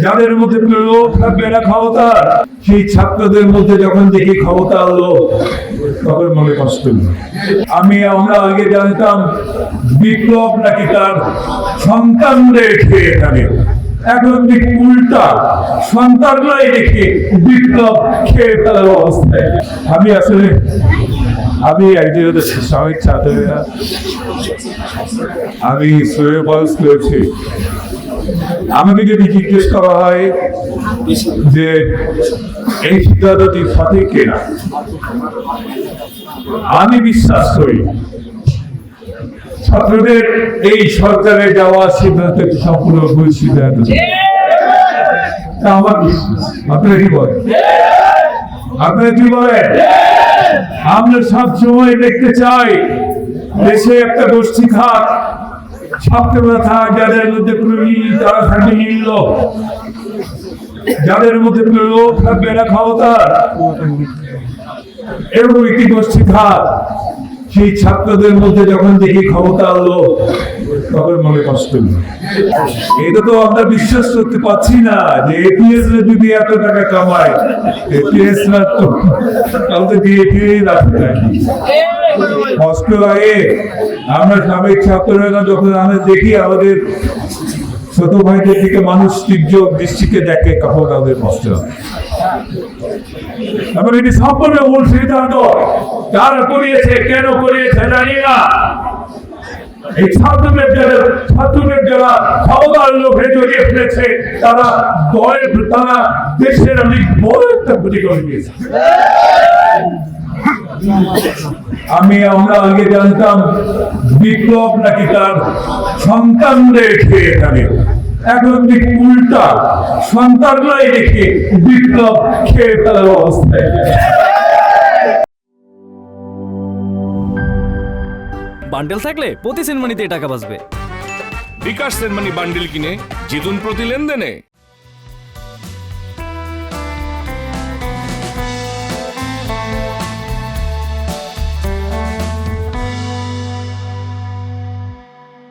যাদের মধ্যে লোভ থাকবে না ক্ষমতার, সেই ছাত্রদের মধ্যে যখন দেখি ক্ষমতা হলো তখন মনে কষ্ট হলো। আমরা আগে জানতাম বিপ্লব নাকি তার সন্তানদের খেয়ে থাকে, এখন দেখি উল্টা, সন্তানরাই দেখি বিপ্লব খেয়ে ফেলার অবস্থায়। আমি একজন স্বামীর ছাত্ররা, আমি বয়স করেছি। আমাকে যদি জিজ্ঞেস করা হয় যে এই সিদ্ধান্তটি সঠিক কিনা, আমি বিশ্বাস করি ছাত্রদের এই সরকারে যাওয়ার সিদ্ধান্ত একটি সম্পূর্ণ ভুল সিদ্ধান্ত। আমার বিশ্বাস। আপনারা কি বলেন? আমরা সবসময় দেখতে চাই দেশে একটা গোষ্ঠী থাক, ছাত্ররা থাক, যাদের মধ্যে তারা থাকবে নির্ল, যাদের মধ্যে লোভ থাকবে না ক্ষমতার, এরকম একটি গোষ্ঠী থাক। সেই ছাত্রদের মধ্যে যখন দেখি ক্ষমতা হলো তখন মনে কষ্ট হলো। এটা তো আমরা বিশ্বাস করতে পারছি না যে এপিএস যদি এত টাকা কামায়, এপিএস না তো কাউকে দিয়ে কষ্ট লাগে। আমরা সাবেক ছাত্ররা যখন আমরা দেখি আমাদের ছোট ভাইদের দিকে মানুষ তীর্য দৃষ্টিকে দেখে, কাপড় তাদের কষ্ট হয়। এটি সম্পূর্ণ ভুল সিদ্ধান্ত। কারা করিয়েছে, কেন করিয়েছে জানি না। এই ছাত্রদের যারা ক্ষমতার লোভে জড়িয়ে ফেলেছে, তারা দেশের অনেক বড় একটা ক্ষতি করে দিয়েছে। আমরা আগে জানতাম বিপ্লব নাকি তার সন্তানদের খেয়ে থাকে, এখন দেখি উল্টা, সন্তানরাই দেখি বিপ্লব খেয়ে ফেলার অবস্থায়। বান্ডেল থাকলে প্রতি সেনমানিতে টাকা বাঁচবে। বিকাশ সেনমানি বান্ডেল কিনে জিতুন প্রতি লেনদেনে।